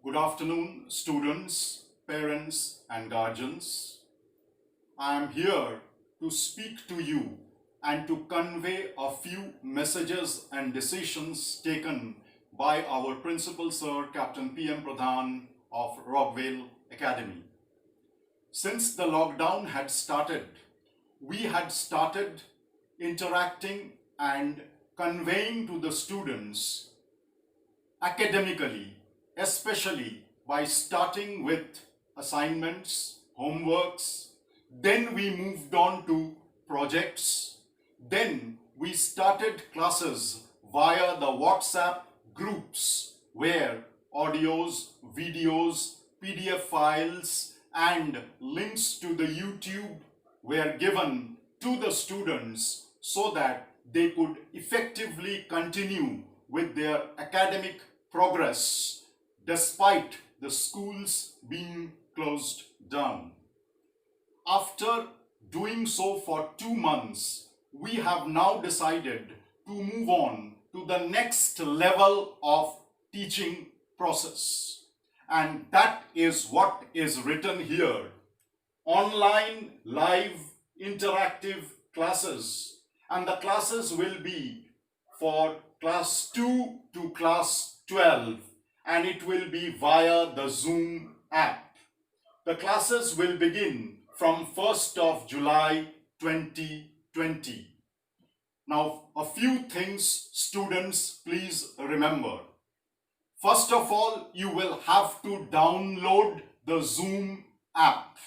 Good afternoon, students, parents, and guardians. I am here to speak to you and to convey a few messages and decisions taken by our Principal Sir, Captain P.M. Pradhan of Rockvale Academy. Since the lockdown had started, we had started interacting and conveying to the students academically, especially by starting with assignments, homeworks. Then we moved on to projects. Then we started classes via the WhatsApp groups where audios, videos, PDF files, and links to the YouTube were given to the students so that they could effectively continue with their academic progress despite the schools being closed down. After doing so for 2 months, we have now decided to move on to the next level of teaching process. And that is what is written here. Online, live, interactive classes. And the classes will be for class 2 to class 12, and it will be via the Zoom app. The classes will begin from 1st of July 2020. Now, a few things, students, please remember. First of all, you will have to download the Zoom app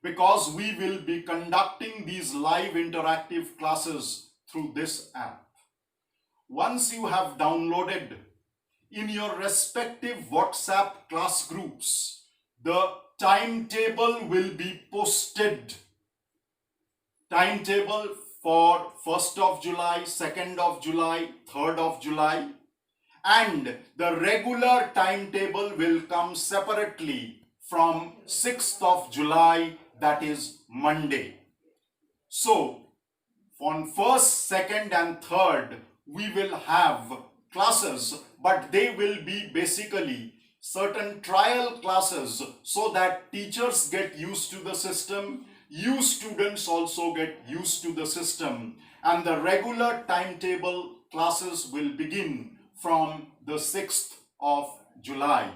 because we will be conducting these live interactive classes through this app. Once you have downloaded, in your respective WhatsApp class groups, the timetable will be posted. Timetable for 1st of July, 2nd of July, 3rd of July, and the regular timetable will come separately from 6th of July, that is Monday. So, on 1st, 2nd, and 3rd, we will have classes, but they will be basically certain trial classes so that teachers get used to the system, you students also get used to the system, and the regular timetable classes will begin from the 6th of July.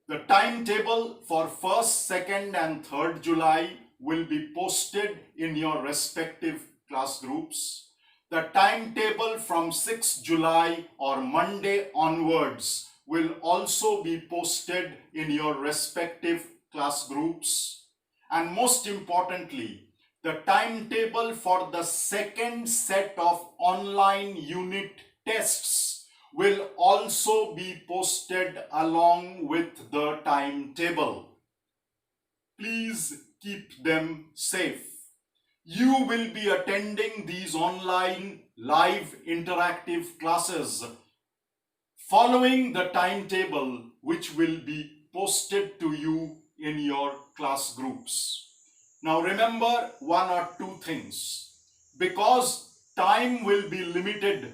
The timetable for 1st, 2nd, and 3rd July will be posted in your respective class groups. The timetable from 6th July or Monday onwards will also be posted in your respective class groups. And most importantly, the timetable for the second set of online unit tests will also be posted along with the timetable. Please keep them safe. You will be attending these online live interactive classes following the timetable which will be posted to you in your class groups. Now remember one or two things. Because time will be limited,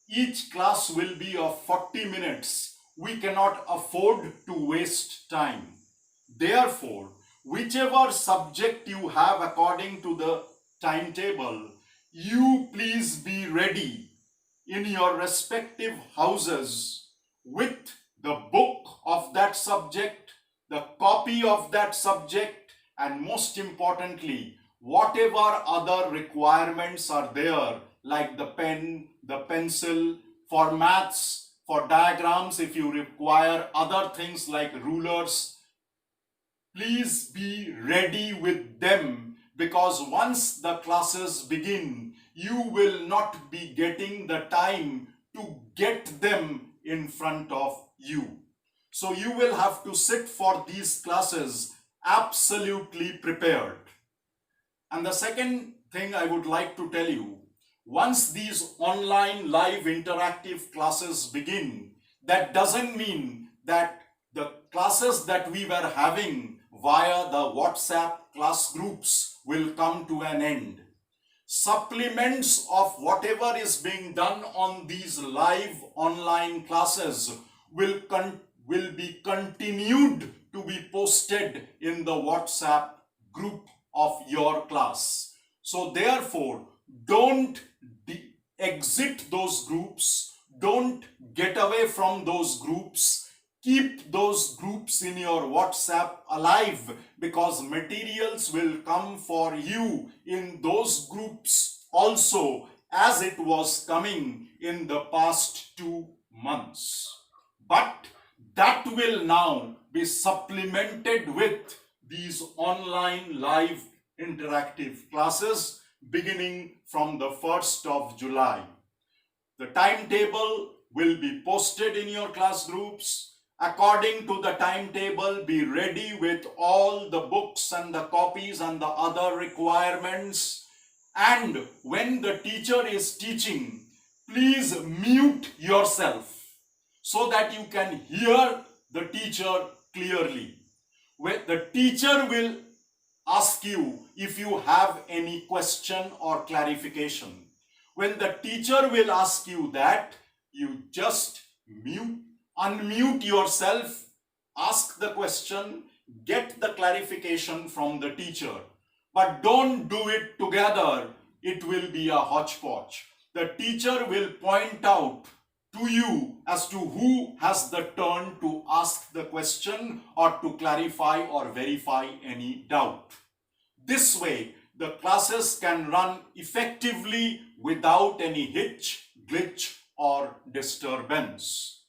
each class will be of 40 minutes. We cannot afford to waste time. Therefore, whichever subject you have according to the timetable, you please be ready in your respective houses with the book of that subject, the copy of that subject, and most importantly, whatever other requirements are there, like the pen, the pencil, for maths, for diagrams, if you require other things like rulers, please be ready with them, because once the classes begin, you will not be getting the time to get them in front of you. So you will have to sit for these classes absolutely prepared. And the second thing I would like to tell you, once these online live interactive classes begin, that doesn't mean that the classes that we were having via the WhatsApp class groups will come to an end. Supplements of whatever is being done on these live online classes will will be continued to be posted in the WhatsApp group of your class. So therefore, don't exit those groups, don't get away from those groups. Keep those groups in your WhatsApp alive, because materials will come for you in those groups also, as it was coming in the past 2 months. But that will now be supplemented with these online live interactive classes beginning from the 1st of July. The timetable will be posted in your class groups. According to the timetable, be ready with all the books and the copies and the other requirements. And when the teacher is teaching, please mute yourself so that you can hear the teacher clearly. The teacher will ask you if you have any question or clarification. When the teacher will ask you that, you just unmute yourself, ask the question, get the clarification from the teacher. But don't do it together. It will be a hodgepodge. The teacher will point out to you as to who has the turn to ask the question or to clarify or verify any doubt. This way, the classes can run effectively without any hitch, glitch, or disturbance.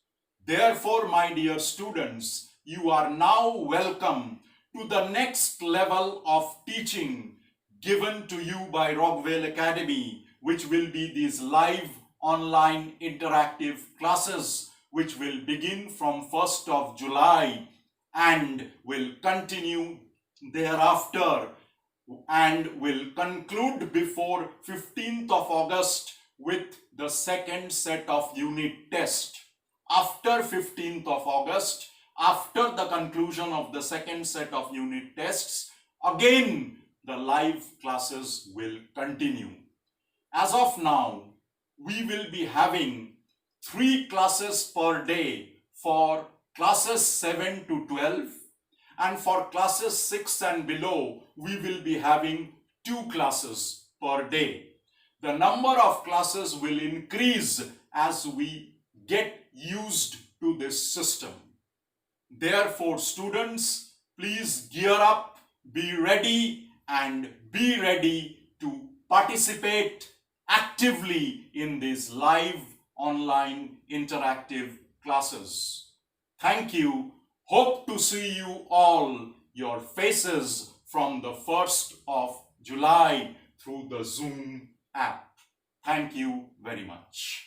Therefore, my dear students, you are now welcome to the next level of teaching given to you by Rockvale Academy, which will be these live online interactive classes, which will begin from 1st of July and will continue thereafter, and will conclude before 15th of August with the second set of unit test. After 15th of August, after the conclusion of the second set of unit tests, again the live classes will continue. As of now, we will be having 3 classes per day for classes 7 to 12, and for classes 6 and below, we will be having 2 classes per day. The number of classes will increase as we get used to this system. Therefore, students, please gear up, be ready, and be ready to participate actively in these live online interactive classes. Thank you. Hope to see you all, your faces, from the 1st of July through the Zoom app. Thank you very much.